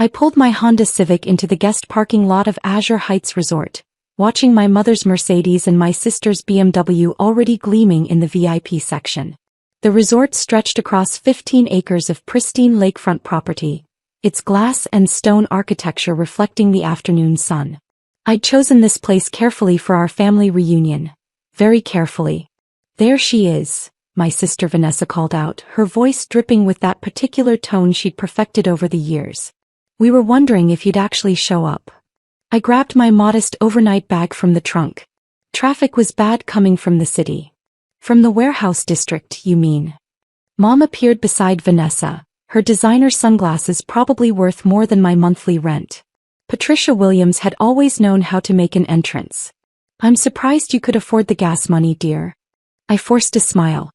I pulled my Honda Civic into the guest parking lot of Azure Heights Resort, watching my mother's Mercedes and my sister's BMW already gleaming in the VIP section. The resort stretched across 15 acres of pristine lakefront property, its glass and stone architecture reflecting the afternoon sun. I'd chosen this place carefully for our family reunion. Very carefully. There she is, my sister Vanessa called out, her voice dripping with that particular tone she'd perfected over the years. We were wondering if you'd actually show up. I grabbed my modest overnight bag from the trunk. Traffic was bad coming from the city. From the warehouse district, you mean? Mom appeared beside Vanessa, her designer sunglasses probably worth more than my monthly rent. Patricia Williams had always known how to make an entrance. I'm surprised you could afford the gas money, dear. I forced a smile.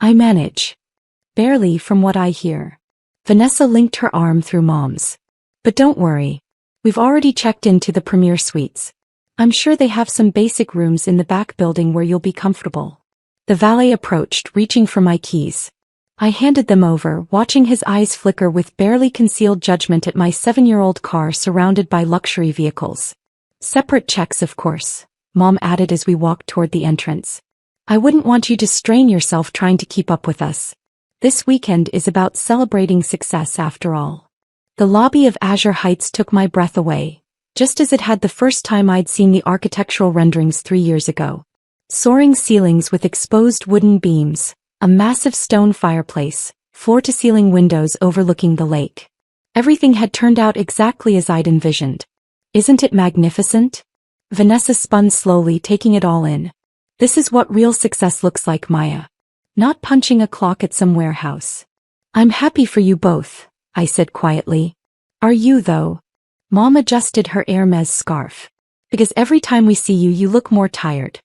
I manage. Barely, from what I hear. Vanessa linked her arm through Mom's. But don't worry. We've already checked into the premier suites. I'm sure they have some basic rooms in the back building where you'll be comfortable. The valet approached, reaching for my keys. I handed them over, watching his eyes flicker with barely concealed judgment at my 7-year-old car surrounded by luxury vehicles. Separate checks, of course, Mom added as we walked toward the entrance. I wouldn't want you to strain yourself trying to keep up with us. This weekend is about celebrating success after all. The lobby of Azure Heights took my breath away, just as it had the first time I'd seen the architectural renderings 3 years ago. Soaring ceilings with exposed wooden beams, a massive stone fireplace, floor-to-ceiling windows overlooking the lake. Everything had turned out exactly as I'd envisioned. Isn't it magnificent? Vanessa spun slowly, taking it all in. This is what real success looks like, Maya. Not punching a clock at some warehouse. I'm happy for you both, I said quietly. Are you, though? Mom adjusted her Hermes scarf. Because every time we see you, you look more tired.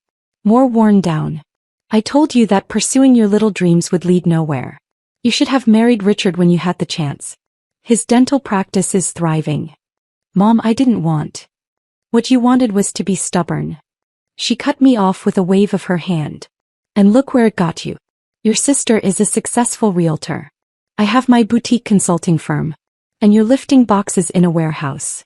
More worn down. I told you that pursuing your little dreams would lead nowhere. You should have married Richard when you had the chance. His dental practice is thriving. Mom, I didn't want. What you wanted was to be stubborn. She cut me off with a wave of her hand. And look where it got you. Your sister is a successful realtor. I have my boutique consulting firm. And you're lifting boxes in a warehouse.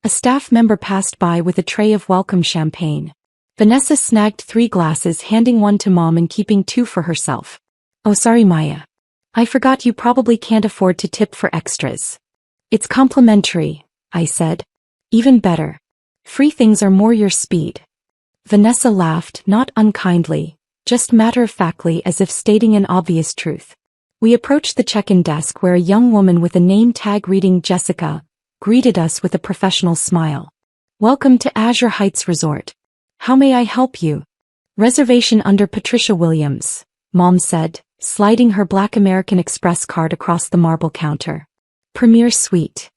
A staff member passed by with a tray of welcome champagne. Vanessa snagged 3 glasses, handing one to Mom and keeping 2 for herself. Oh, sorry, Maya. I forgot you probably can't afford to tip for extras. It's complimentary, I said. Even better. Free things are more your speed. Vanessa laughed, not unkindly, just matter-of-factly as if stating an obvious truth. We approached the check-in desk where a young woman with a name tag reading Jessica greeted us with a professional smile. Welcome to Azure Heights Resort. How may I help you? Reservation under Patricia Williams, Mom said, sliding her black American Express card across the marble counter. Premier Suite.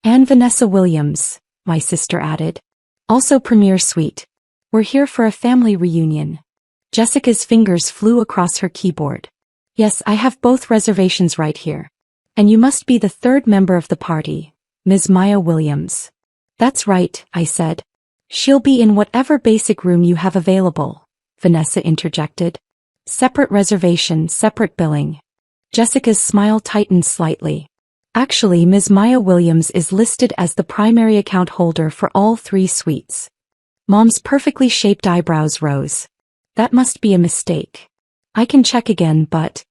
And Vanessa Williams, my sister added. Also Premier Suite. We're here for a family reunion. Jessica's fingers flew across her keyboard. Yes, I have both reservations right here. And you must be the 3rd member of the party, Ms. Maya Williams. That's right, I said. She'll be in whatever basic room you have available, Vanessa interjected. Separate reservation, separate billing. Jessica's smile tightened slightly. Actually, Ms. Maya Williams is listed as the primary account holder for all 3 suites. Mom's perfectly shaped eyebrows rose. That must be a mistake. I can check again, but...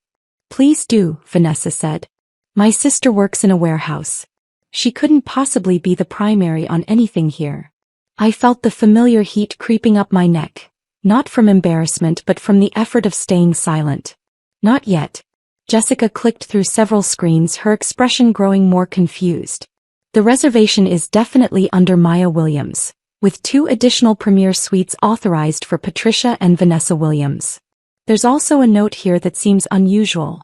Please do, Vanessa said. My sister works in a warehouse. She couldn't possibly be the primary on anything here. I felt the familiar heat creeping up my neck, not from embarrassment but from the effort of staying silent. Not yet. Jessica clicked through several screens, her expression growing more confused. The reservation is definitely under Maya Williams, with 2 additional premier suites authorized for Patricia and Vanessa Williams. There's also a note here that seems unusual.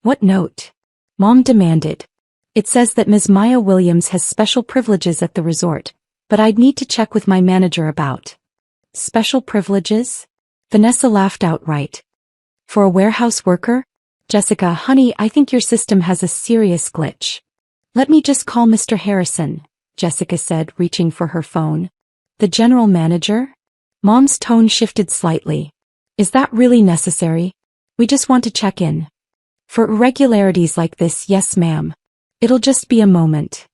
What note? Mom demanded. It says that Ms. Maya Williams has special privileges at the resort. But I'd need to check with my manager about. Special privileges? Vanessa laughed outright. For a warehouse worker? Jessica, honey, I think your system has a serious glitch. Let me just call Mr. Harrison, Jessica said, reaching for her phone. The general manager? Mom's tone shifted slightly. Is that really necessary? We just want to check in. For irregularities like this, yes, ma'am. It'll just be a moment.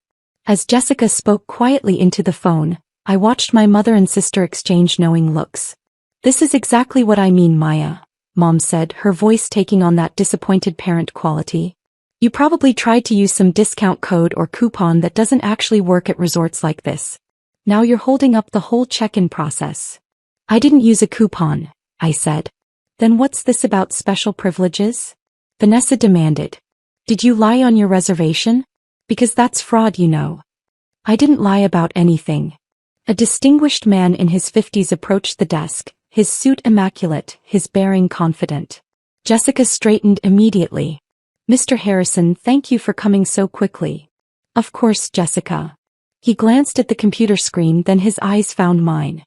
As Jessica spoke quietly into the phone, I watched my mother and sister exchange knowing looks. This is exactly what I mean, Maya, Mom said, her voice taking on that disappointed parent quality. You probably tried to use some discount code or coupon that doesn't actually work at resorts like this. Now you're holding up the whole check-in process. I didn't use a coupon, I said. Then what's this about special privileges? Vanessa demanded. Did you lie on your reservation? Because that's fraud, you know. I didn't lie about anything. A distinguished man in his 50s approached the desk, his suit immaculate, his bearing confident. Jessica straightened immediately. Mr. Harrison, thank you for coming so quickly. Of course, Jessica. He glanced at the computer screen, then his eyes found mine.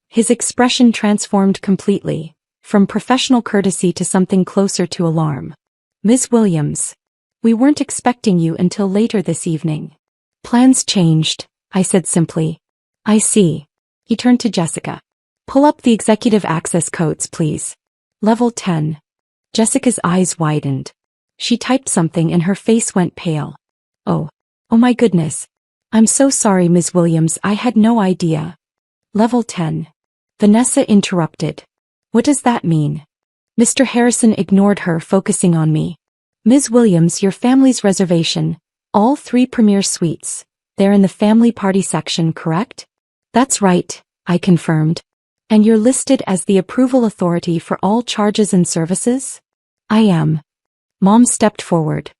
His expression transformed completely, from professional courtesy to something closer to alarm. Ms. Williams. We weren't expecting you until later this evening. Plans changed, I said simply. I see. He turned to Jessica. Pull up the executive access codes, please. Level 10. Jessica's eyes widened. She typed something and her face went pale. Oh my goodness. I'm so sorry, Ms. Williams, I had no idea. Level 10. Vanessa interrupted. What does that mean? Mr. Harrison ignored her, focusing on me. Ms. Williams, your family's reservation, all 3 premier suites, they're in the family party section, correct? That's right, I confirmed. And you're listed as the approval authority for all charges and services? I am. Mom stepped forward.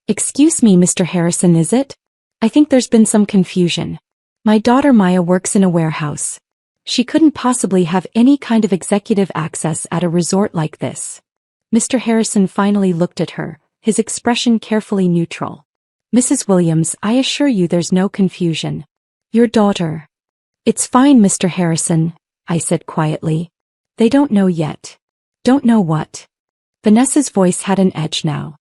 Excuse me, Mr. Harrison, is it? I think there's been some confusion. My daughter Maya works in a warehouse. She couldn't possibly have any kind of executive access at a resort like this. Mr. Harrison finally looked at her, his expression carefully neutral. Mrs. Williams, I assure you there's no confusion. Your daughter. It's fine, Mr. Harrison, I said quietly. They don't know yet. Don't know what? Vanessa's voice had an edge now.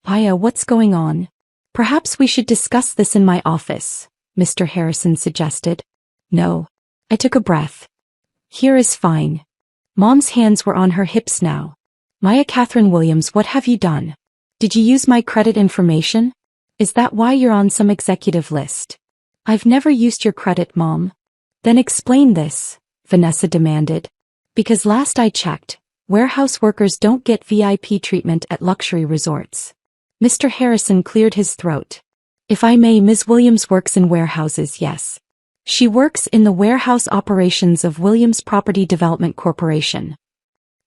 Maya, what's going on? Perhaps we should discuss this in my office, Mr. Harrison suggested. No. I took a breath. Here is fine. Mom's hands were on her hips now. Maya Catherine Williams, what have you done? Did you use my credit information? Is that why you're on some executive list? I've never used your credit, Mom. Then explain this, Vanessa demanded. Because last I checked, warehouse workers don't get VIP treatment at luxury resorts. Mr. Harrison cleared his throat. If I may, Ms. Williams works in warehouses, yes. She works in the warehouse operations of Williams Property Development Corporation.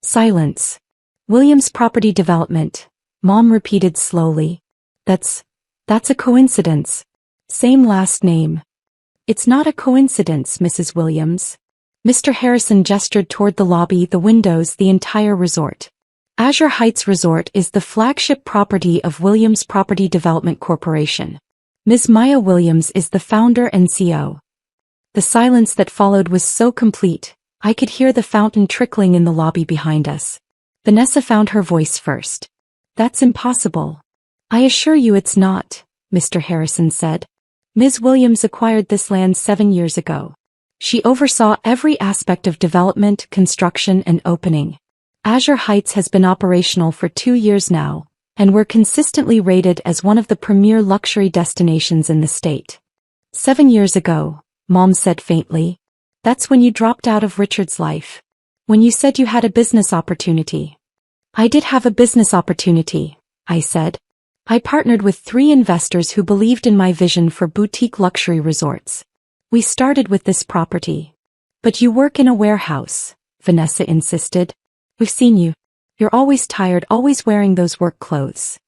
Silence. Williams Property Development, Mom repeated slowly. That's a coincidence. Same last name. It's not a coincidence, Mrs. Williams. Mr. Harrison gestured toward the lobby, the windows, the entire resort. Azure Heights Resort is the flagship property of Williams Property Development Corporation. Ms. Maya Williams is the founder and CEO. The silence that followed was so complete, I could hear the fountain trickling in the lobby behind us. Vanessa found her voice first. That's impossible. I assure you it's not, Mr. Harrison said. Ms. Williams acquired this land 7 years ago. She oversaw every aspect of development, construction, and opening. Azure Heights has been operational for 2 years now, and we're consistently rated as one of the premier luxury destinations in the state. 7 years ago, Mom said faintly. That's when you dropped out of Richard's life. When you said you had a business opportunity. I did have a business opportunity, I said. I partnered with 3 investors who believed in my vision for boutique luxury resorts. We started with this property. But you work in a warehouse, Vanessa insisted. We've seen you. You're always tired, always wearing those work clothes.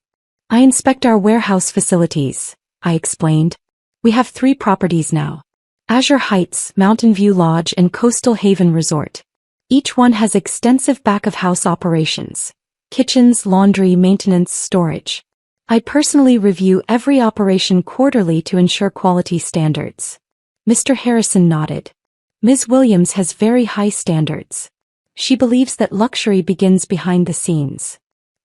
I inspect our warehouse facilities, I explained. We have 3 properties now. Azure Heights, Mountain View Lodge, and Coastal Haven Resort. Each one has extensive back-of-house operations. Kitchens, laundry, maintenance, storage. I personally review every operation quarterly to ensure quality standards. Mr. Harrison nodded. Ms. Williams has very high standards. She believes that luxury begins behind the scenes.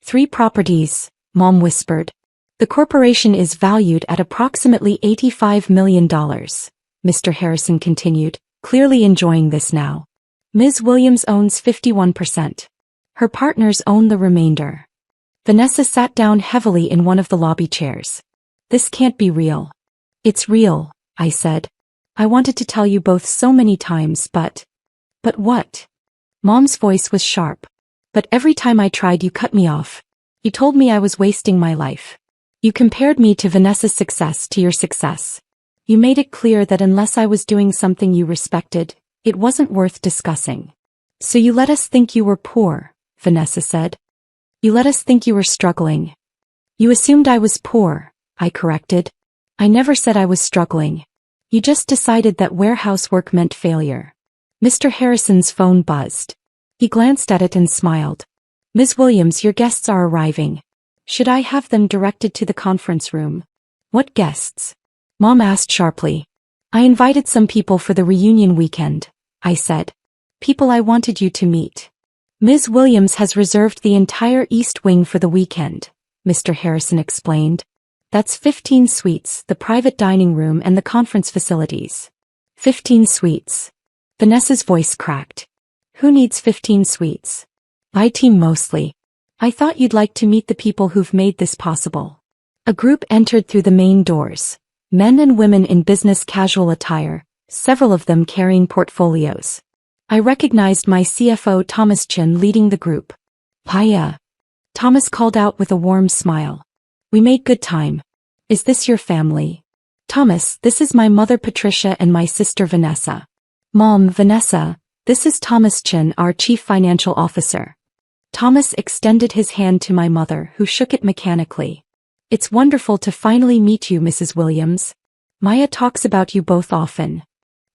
3 properties, Mom whispered. The corporation is valued at approximately $85 million. Mr. Harrison continued, clearly enjoying this now. Ms. Williams owns 51%. Her partners own the remainder. Vanessa sat down heavily in one of the lobby chairs. This can't be real. It's real, I said. I wanted to tell you both so many times, but what? Mom's voice was sharp. But every time I tried, you cut me off. You told me I was wasting my life. You compared me to Vanessa's success to your success. You made it clear that unless I was doing something you respected, it wasn't worth discussing. So you let us think you were poor, Vanessa said. You let us think you were struggling. You assumed I was poor, I corrected. I never said I was struggling. You just decided that warehouse work meant failure. Mr. Harrison's phone buzzed. He glanced at it and smiled. Ms. Williams, your guests are arriving. Should I have them directed to the conference room? What guests? Mom asked sharply. I invited some people for the reunion weekend, I said. People I wanted you to meet. Ms. Williams has reserved the entire East Wing for the weekend, Mr. Harrison explained. That's 15 suites, the private dining room and the conference facilities. 15 suites. Vanessa's voice cracked. Who needs 15 suites? My team mostly. I thought you'd like to meet the people who've made this possible. A group entered through the main doors. Men and women in business casual attire, several of them carrying portfolios. I recognized my CFO Thomas Chin leading the group. Hiya. Thomas called out with a warm smile. We made good time. Is this your family? Thomas, this is my mother Patricia and my sister Vanessa. Mom, Vanessa, this is Thomas Chin, our chief financial officer. Thomas extended his hand to my mother, who shook it mechanically. It's wonderful to finally meet you, Mrs. Williams. Maya talks about you both often.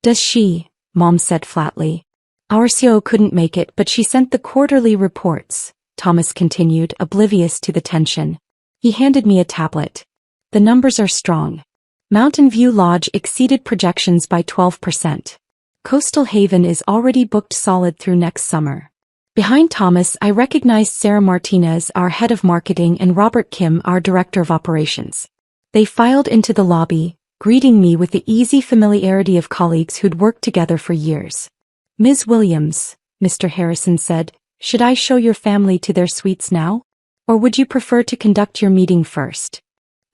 Does she? Mom said flatly. Our CEO couldn't make it, but she sent the quarterly reports, Thomas continued, oblivious to the tension. He handed me a tablet. The numbers are strong. Mountain View Lodge exceeded projections by 12%. Coastal Haven is already booked solid through next summer. Behind Thomas, I recognized Sarah Martinez, our head of marketing, and Robert Kim, our director of operations. They filed into the lobby, greeting me with the easy familiarity of colleagues who'd worked together for years. Ms. Williams, Mr. Harrison said, should I show your family to their suites now? Or would you prefer to conduct your meeting first?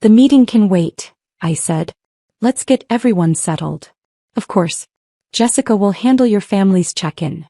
The meeting can wait, I said. Let's get everyone settled. Of course. Jessica will handle your family's check-in.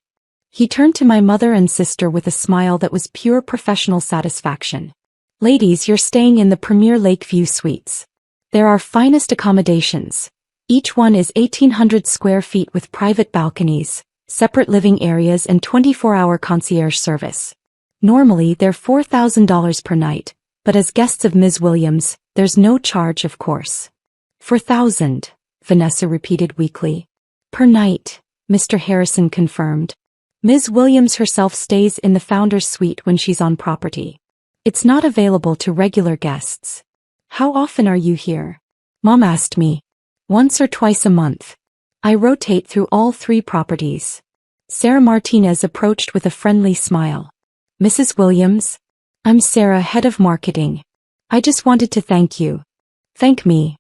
He turned to my mother and sister with a smile that was pure professional satisfaction. Ladies, you're staying in the premier Lakeview Suites. They're our finest accommodations. Each one is 1,800 square feet with private balconies, separate living areas and 24-hour concierge service. Normally, they're $4,000 per night, but as guests of Ms. Williams, there's no charge, of course. 4,000, Vanessa repeated weakly. Per night, Mr. Harrison confirmed. Ms. Williams herself stays in the founder's suite when she's on property. It's not available to regular guests. How often are you here? Mom asked me. Once or twice a month. I rotate through all 3 properties. Sarah Martinez approached with a friendly smile. Mrs. Williams? I'm Sarah, head of marketing. I just wanted to thank you. Thank me.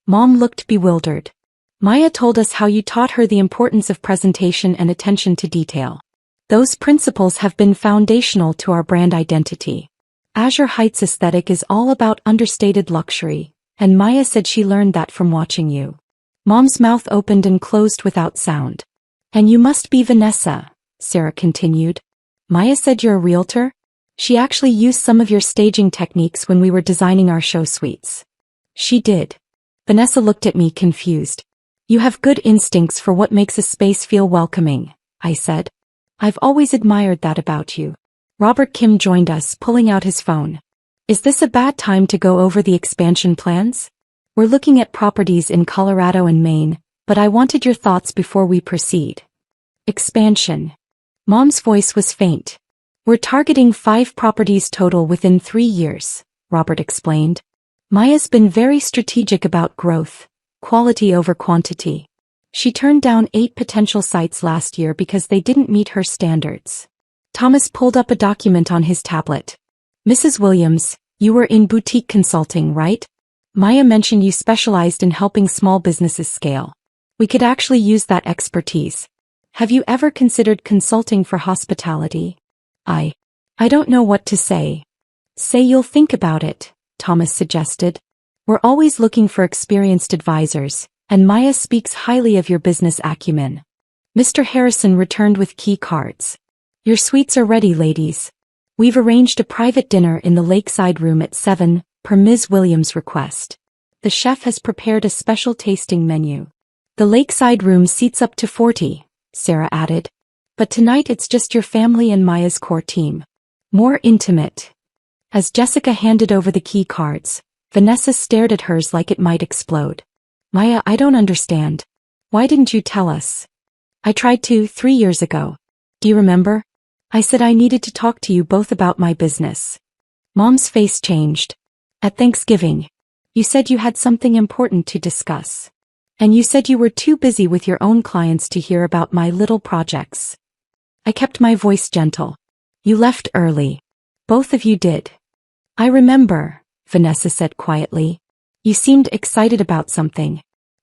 Mom looked bewildered. Maya told us how you taught her the importance of presentation and attention to detail. Those principles have been foundational to our brand identity. Azure Heights aesthetic is all about understated luxury, and Maya said she learned that from watching you. Mom's mouth opened and closed without sound. And you must be Vanessa, Sarah continued. Maya said you're a realtor? She actually used some of your staging techniques when we were designing our show suites. She did. Vanessa looked at me confused. You have good instincts for what makes a space feel welcoming, I said. I've always admired that about you. Robert Kim joined us, pulling out his phone. Is this a bad time to go over the expansion plans? We're looking at properties in Colorado and Maine, but I wanted your thoughts before we proceed. Expansion. Mom's voice was faint. We're targeting 5 properties total within 3 years, Robert explained. Maya's been very strategic about growth, quality over quantity. She turned down 8 potential sites last year because they didn't meet her standards. Thomas pulled up a document on his tablet. Mrs. Williams, you were in boutique consulting, right? Maya mentioned you specialized in helping small businesses scale. We could actually use that expertise. Have you ever considered consulting for hospitality? I don't know what to say. Say you'll think about it, Thomas suggested. We're always looking for experienced advisors, And Maya speaks highly of your business acumen. Mr. Harrison returned with key cards. Your suites are ready, ladies. We've arranged a private dinner in the lakeside room at 7, per Ms. Williams' request. The chef has prepared a special tasting menu. The lakeside room seats up to 40, Sarah added. But tonight it's just your family and Maya's core team. More intimate. As Jessica handed over the key cards, Vanessa stared at hers like it might explode. Maya, I don't understand. Why didn't you tell us? I tried to 3 years ago. Do you remember? I said I needed to talk to you both about my business. Mom's face changed. At Thanksgiving, you said you had something important to discuss. And you said you were too busy with your own clients to hear about my little projects. I kept my voice gentle. You left early. Both of you did. I remember, Vanessa said quietly. You seemed excited about something.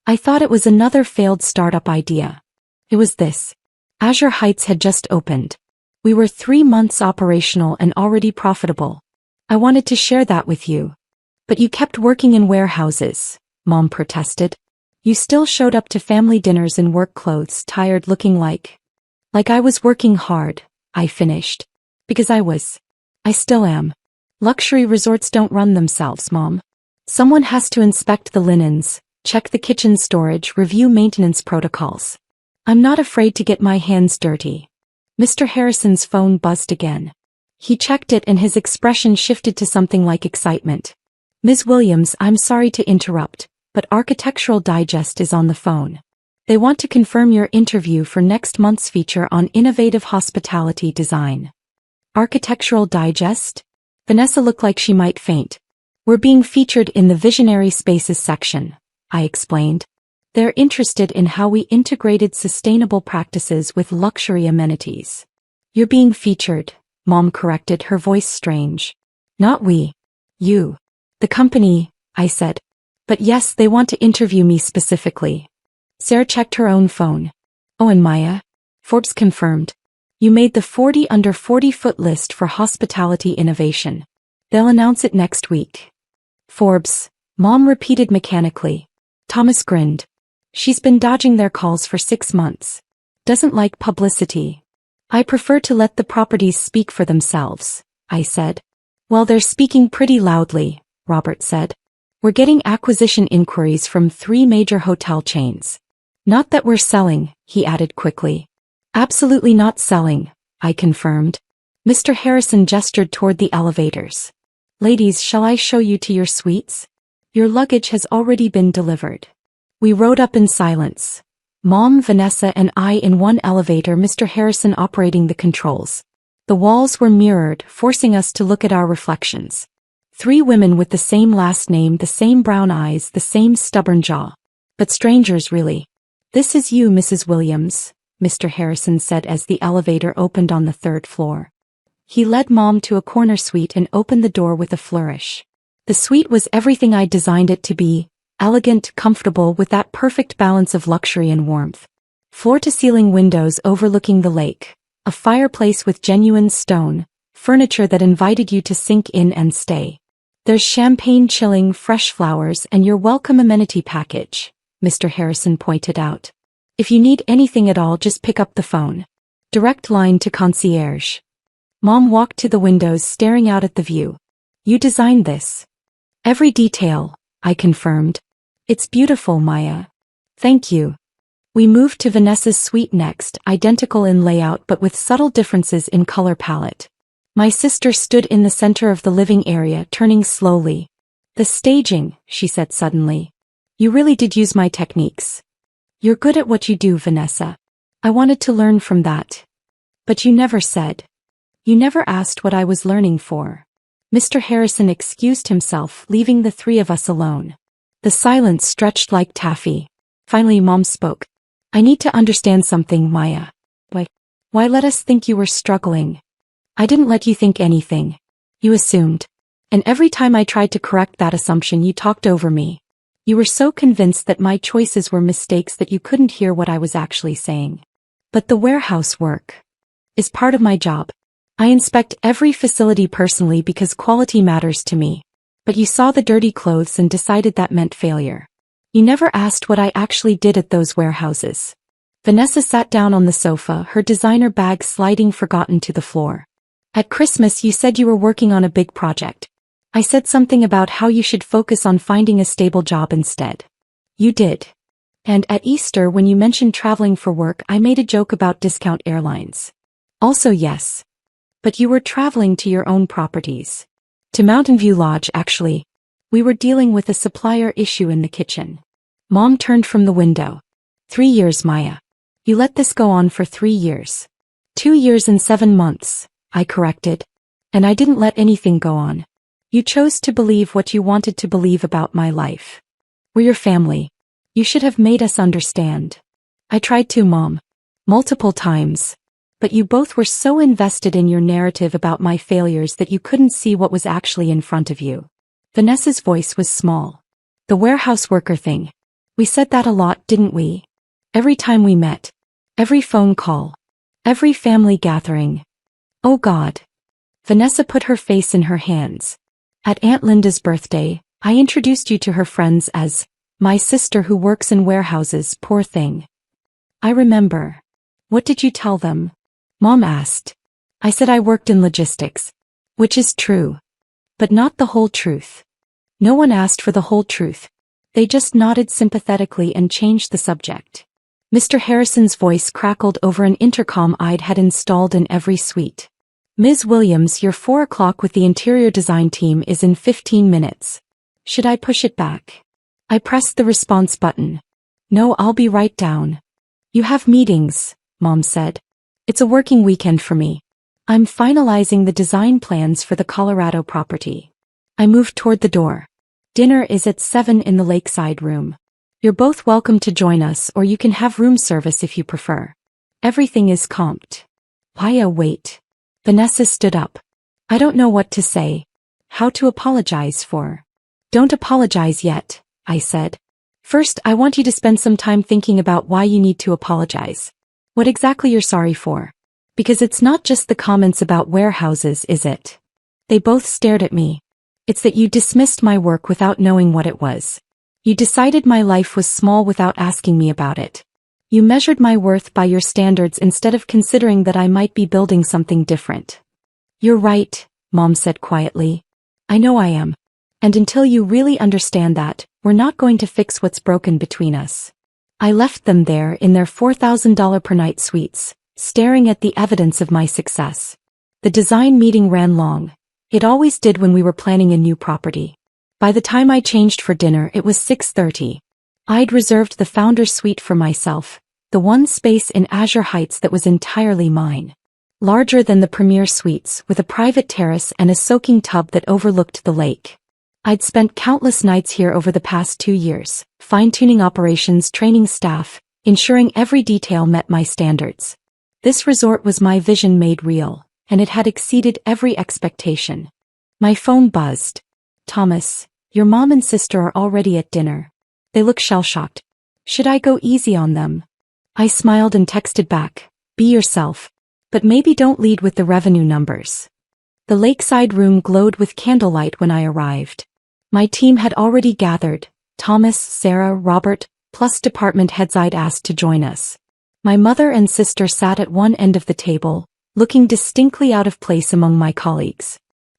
I thought it was another failed startup idea. It was this. Azure Heights had just opened. We were 3 months operational and already profitable. I wanted to share that with you. But you kept working in warehouses, Mom protested. You still showed up to family dinners in work clothes, tired, looking like I was working hard, I finished. Because I still am. Luxury resorts don't run themselves, Mom. Someone has to inspect the linens, check the kitchen storage, review maintenance protocols. I'm not afraid to get my hands dirty. Mr. Harrison's phone buzzed again. He checked it and his expression shifted to something like excitement. Ms. Williams, I'm sorry to interrupt, but Architectural Digest is on the phone. They want to confirm your interview for next month's feature on innovative hospitality design. Architectural Digest? Vanessa looked like she might faint. We're being featured in the Visionary Spaces section, I explained. They're interested in how we integrated sustainable practices with luxury amenities. You're being featured, Mom corrected, her voice strange. Not we. You. The company, I said. But yes, they want to interview me specifically. Sarah checked her own phone. Oh, and Maya? Forbes confirmed. You made the 40 under 40-foot list for hospitality innovation. They'll announce it next week. Forbes, Mom repeated mechanically. Thomas grinned. She's been dodging their calls for 6 months. Doesn't like publicity. I prefer to let the properties speak for themselves, I said. Well, they're speaking pretty loudly, Robert said. We're getting acquisition inquiries from 3 major hotel chains. Not that we're selling, he added quickly. Absolutely not selling, I confirmed. Mr. Harrison gestured toward the elevators. Ladies, shall I show you to your suites? Your luggage has already been delivered. We rode up in silence. Mom, Vanessa, and I in one elevator, Mr. Harrison operating the controls. The walls were mirrored, forcing us to look at our reflections. 3 women with the same last name, the same brown eyes, the same stubborn jaw. But strangers, really. This is you, Mrs. Williams, Mr. Harrison said as the elevator opened on the 3rd floor. He led Mom to a corner suite and opened the door with a flourish. The suite was everything I'd designed it to be, elegant, comfortable, with that perfect balance of luxury and warmth. Floor-to-ceiling windows overlooking the lake, a fireplace with genuine stone, furniture that invited you to sink in and stay. There's champagne chilling, fresh flowers, and your welcome amenity package, Mr. Harrison pointed out. If you need anything at all, just pick up the phone. Direct line to concierge. Mom walked to the windows, staring out at the view. You designed this. Every detail, I confirmed. It's beautiful, Maya. Thank you. We moved to Vanessa's suite next, identical in layout but with subtle differences in color palette. My sister stood in the center of the living area, turning slowly. The staging, she said suddenly. You really did use my techniques. You're good at what you do, Vanessa. I wanted to learn from that. But you never said. You never asked what I was learning for. Mr. Harrison excused himself, leaving the 3 of us alone. The silence stretched like taffy. Finally, Mom spoke. I need to understand something, Maya. Why let us think you were struggling? I didn't let you think anything. You assumed. And every time I tried to correct that assumption, you talked over me. You were so convinced that my choices were mistakes that you couldn't hear what I was actually saying. But the warehouse work is part of my job. I inspect every facility personally because quality matters to me. But you saw the dirty clothes and decided that meant failure. You never asked what I actually did at those warehouses. Vanessa sat down on the sofa, her designer bag sliding forgotten to the floor. At Christmas you said you were working on a big project. I said something about how you should focus on finding a stable job instead. You did. And at Easter when you mentioned traveling for work I made a joke about discount airlines. Also yes. But you were traveling to your own properties. To Mountain View Lodge actually. We were dealing with a supplier issue in the kitchen. Mom turned from the window. 3 years, Maya. You let this go on for 3 years. 2 years and 7 months, I corrected. And I didn't let anything go on. You chose to believe what you wanted to believe about my life. We're your family. You should have made us understand. I tried to, Mom. Multiple times. But you both were so invested in your narrative about my failures that you couldn't see what was actually in front of you. Vanessa's voice was small. The warehouse worker thing. We said that a lot, didn't we? Every time we met. Every phone call. Every family gathering. Oh God. Vanessa put her face in her hands. At Aunt Linda's birthday, I introduced you to her friends as my sister who works in warehouses, poor thing. I remember. What did you tell them? Mom asked. I said I worked in logistics. Which is true. But not the whole truth. No one asked for the whole truth. They just nodded sympathetically and changed the subject. Mr. Harrison's voice crackled over an intercom I'd had installed in every suite. Ms. Williams, your 4 o'clock with the interior design team is in 15 minutes. Should I push it back? I pressed the response button. No, I'll be right down. You have meetings, Mom said. It's a working weekend for me. I'm finalizing the design plans for the Colorado property. I moved toward the door. Dinner is at 7 in the lakeside room. You're both welcome to join us or you can have room service if you prefer. Everything is comped. Paya, wait. Vanessa stood up. I don't know what to say. How to apologize for. Don't apologize yet, I said. First, I want you to spend some time thinking about why you need to apologize. What exactly you're sorry for. Because it's not just the comments about warehouses, is it? They both stared at me. It's that you dismissed my work without knowing what it was. You decided my life was small without asking me about it. You measured my worth by your standards instead of considering that I might be building something different. You're right, Mom said quietly. I know I am. And until you really understand that, we're not going to fix what's broken between us. I left them there in their $4,000 per night suites, staring at the evidence of my success. The design meeting ran long. It always did when we were planning a new property. By the time I changed for dinner it was 6:30. I'd reserved the founder's suite for myself, the one space in Azure Heights that was entirely mine. Larger than the premier suites, with a private terrace and a soaking tub that overlooked the lake. I'd spent countless nights here over the past 2 years, fine-tuning operations, training staff, ensuring every detail met my standards. This resort was my vision made real, and it had exceeded every expectation. My phone buzzed. Thomas, your mom and sister are already at dinner. They look shell-shocked. Should I go easy on them? I smiled and texted back, be yourself. But maybe don't lead with the revenue numbers. The lakeside room glowed with candlelight when I arrived. My team had already gathered, Thomas, Sarah, Robert, plus department heads I'd asked to join us. My mother and sister sat at one end of the table, looking distinctly out of place among my colleagues.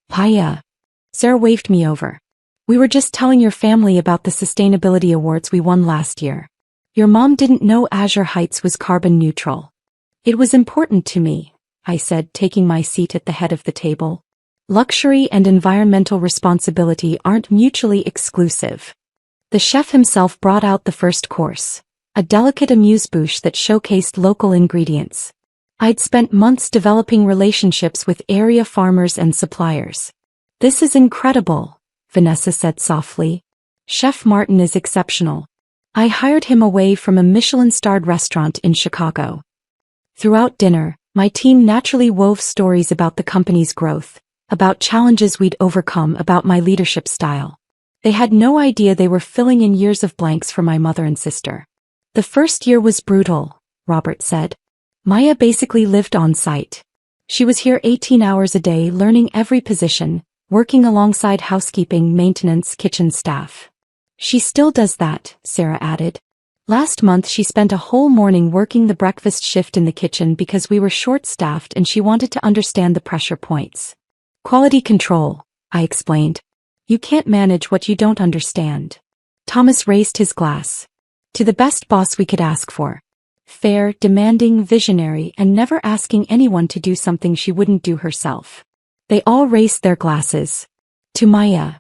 Paya. Sarah waved me over. We were just telling your family about the sustainability awards we won last year. Your mom didn't know Azure Heights was carbon neutral. It was important to me, I said, taking my seat at the head of the table. Luxury and environmental responsibility aren't mutually exclusive. The chef himself brought out the first course, a delicate amuse-bouche that showcased local ingredients. I'd spent months developing relationships with area farmers and suppliers. This is incredible, Vanessa said softly. Chef Martin is exceptional. I hired him away from a Michelin-starred restaurant in Chicago. Throughout dinner, my team naturally wove stories about the company's growth, about challenges we'd overcome, about my leadership style. They had no idea they were filling in years of blanks for my mother and sister. The first year was brutal, Robert said. Maya basically lived on site. She was here 18 hours a day learning every position, working alongside housekeeping, maintenance, kitchen staff. She still does that, Sarah added. Last month she spent a whole morning working the breakfast shift in the kitchen because we were short-staffed and she wanted to understand the pressure points. Quality control, I explained. You can't manage what you don't understand. Thomas raised his glass. To the best boss we could ask for. Fair, demanding, visionary, and never asking anyone to do something she wouldn't do herself. They all raised their glasses. To Maya.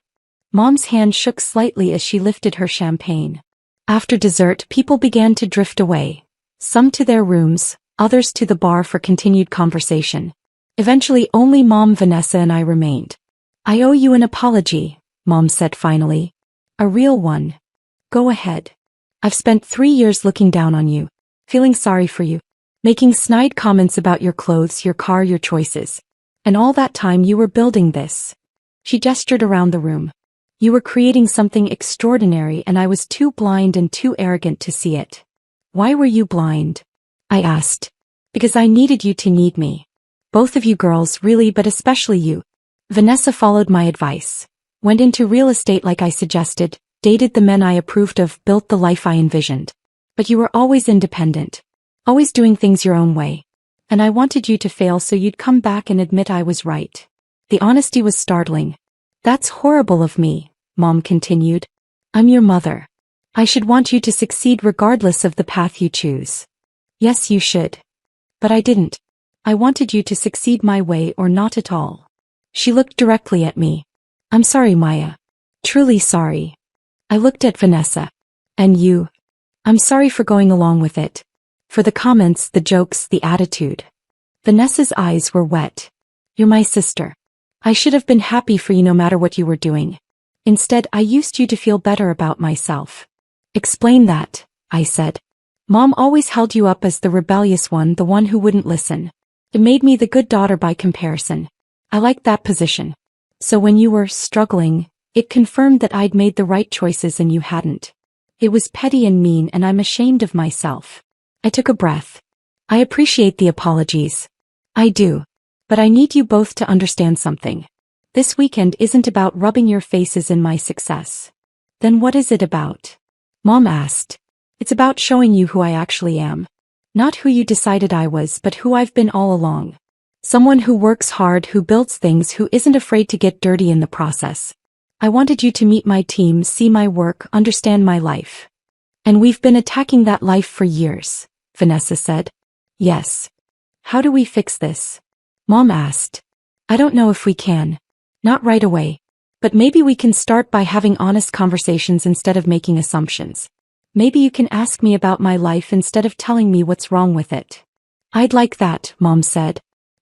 Mom's hand shook slightly as she lifted her champagne. After dessert, people began to drift away. Some to their rooms, others to the bar for continued conversation. Eventually only Mom, Vanessa and I remained. I owe you an apology, Mom said finally. A real one. Go ahead. I've spent 3 years looking down on you, feeling sorry for you, making snide comments about your clothes, your car, your choices. And all that time you were building this. She gestured around the room. You were creating something extraordinary and I was too blind and too arrogant to see it. Why were you blind? I asked. Because I needed you to need me. Both of you girls, really, but especially you. Vanessa followed my advice. Went into real estate like I suggested, dated the men I approved of, built the life I envisioned. But you were always independent. Always doing things your own way. And I wanted you to fail so you'd come back and admit I was right. The honesty was startling. That's horrible of me, Mom continued. I'm your mother. I should want you to succeed regardless of the path you choose. Yes, you should. But I didn't. I wanted you to succeed my way or not at all. She looked directly at me. I'm sorry, Maya. Truly sorry. I looked at Vanessa. And you? I'm sorry for going along with it. For the comments, the jokes, the attitude. Vanessa's eyes were wet. You're my sister. I should have been happy for you no matter what you were doing. Instead, I used you to feel better about myself. Explain that, I said. Mom always held you up as the rebellious one, the one who wouldn't listen. It made me the good daughter by comparison. I liked that position. So when you were struggling, it confirmed that I'd made the right choices and you hadn't. It was petty and mean and I'm ashamed of myself. I took a breath. I appreciate the apologies. I do. But I need you both to understand something. This weekend isn't about rubbing your faces in my success. Then what is it about? Mom asked. It's about showing you who I actually am. Not who you decided I was, but who I've been all along. Someone who works hard, who builds things, who isn't afraid to get dirty in the process. I wanted you to meet my team, see my work, understand my life. And we've been attacking that life for years, Vanessa said. Yes. How do we fix this? Mom asked. I don't know if we can. Not right away. But maybe we can start by having honest conversations instead of making assumptions. Maybe you can ask me about my life instead of telling me what's wrong with it. I'd like that, Mom said.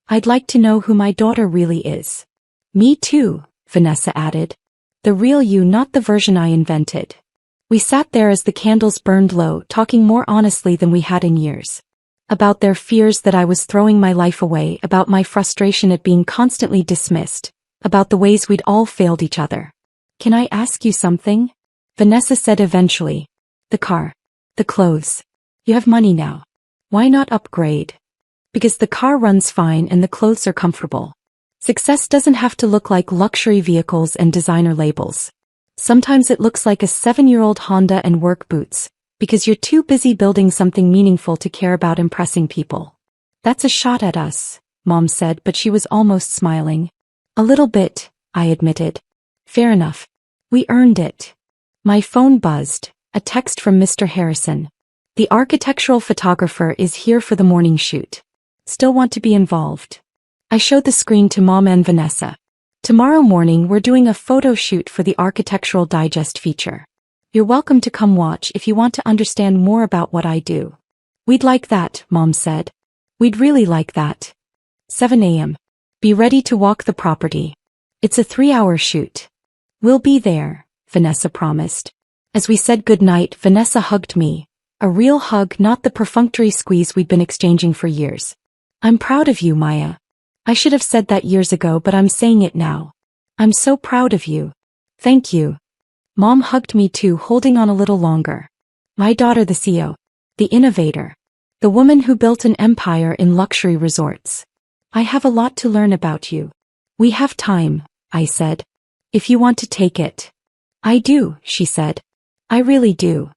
I'd like to know who my daughter really is. Me too, Vanessa added. The real you, not the version I invented. We sat there as the candles burned low, talking more honestly than we had in years. About their fears that I was throwing my life away, about my frustration at being constantly dismissed, about the ways we'd all failed each other. Can I ask you something? Vanessa said eventually. The car. The clothes. You have money now. Why not upgrade? Because the car runs fine and the clothes are comfortable. Success doesn't have to look like luxury vehicles and designer labels. Sometimes it looks like a 7-year-old Honda and work boots, because you're too busy building something meaningful to care about impressing people. That's a shot at us, Mom said, but she was almost smiling. A little bit, I admitted. Fair enough. We earned it. My phone buzzed, a text from Mr. Harrison. The architectural photographer is here for the morning shoot. Still want to be involved? I showed the screen to Mom and Vanessa. Tomorrow morning we're doing a photo shoot for the Architectural Digest feature. You're welcome to come watch if you want to understand more about what I do. We'd like that, Mom said. We'd really like that. 7 a.m. Be ready to walk the property. It's a 3-hour shoot. We'll be there, Vanessa promised. As we said goodnight, Vanessa hugged me. A real hug, not the perfunctory squeeze we'd been exchanging for years. I'm proud of you, Maya. I should have said that years ago, but I'm saying it now. I'm so proud of you. Thank you. Mom hugged me too, holding on a little longer. My daughter, the CEO. The innovator. The woman who built an empire in luxury resorts. I have a lot to learn about you. We have time, I said. If you want to take it. I do, she said. I really do.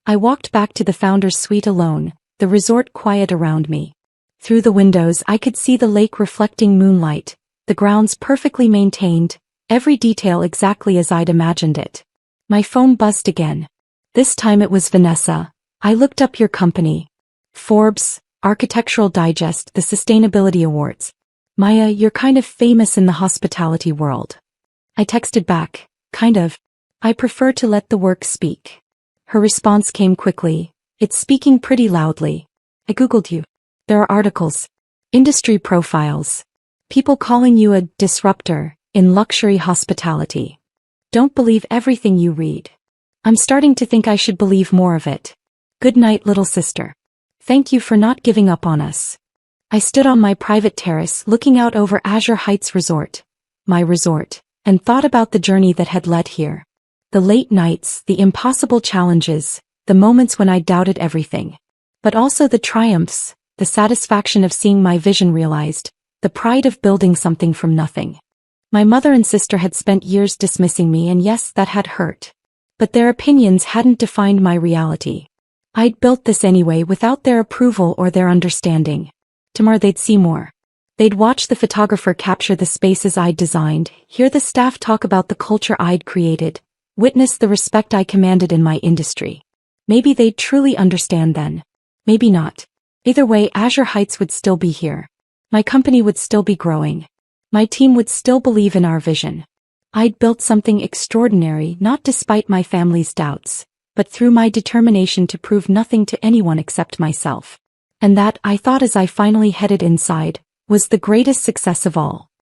I walked back to the founder's suite alone, the resort quiet around me. Through the windows I could see the lake reflecting moonlight, the grounds perfectly maintained, every detail exactly as I'd imagined it. My phone buzzed again. This time it was Vanessa. I looked up your company. Forbes, Architectural Digest, the Sustainability Awards. Maya, you're kind of famous in the hospitality world. I texted back, kind of. I prefer to let the work speak. Her response came quickly. It's speaking pretty loudly. I googled you. There are articles. Industry profiles. People calling you a disruptor in luxury hospitality. Don't believe everything you read. I'm starting to think I should believe more of it. Good night, little sister. Thank you for not giving up on us. I stood on my private terrace looking out over Azure Heights Resort, my resort, and thought about the journey that had led here. The late nights, the impossible challenges, the moments when I doubted everything. But also the triumphs, the satisfaction of seeing my vision realized, the pride of building something from nothing. My mother and sister had spent years dismissing me, and yes, that had hurt. But their opinions hadn't defined my reality. I'd built this anyway without their approval or their understanding. Tomorrow they'd see more. They'd watch the photographer capture the spaces I'd designed, hear the staff talk about the culture I'd created, witness the respect I commanded in my industry. Maybe they'd truly understand then. Maybe not. Either way, Azure Heights would still be here. My company would still be growing. My team would still believe in our vision. I'd built something extraordinary, not despite my family's doubts, but through my determination to prove nothing to anyone except myself. And that, I thought as I finally headed inside, was the greatest success of all.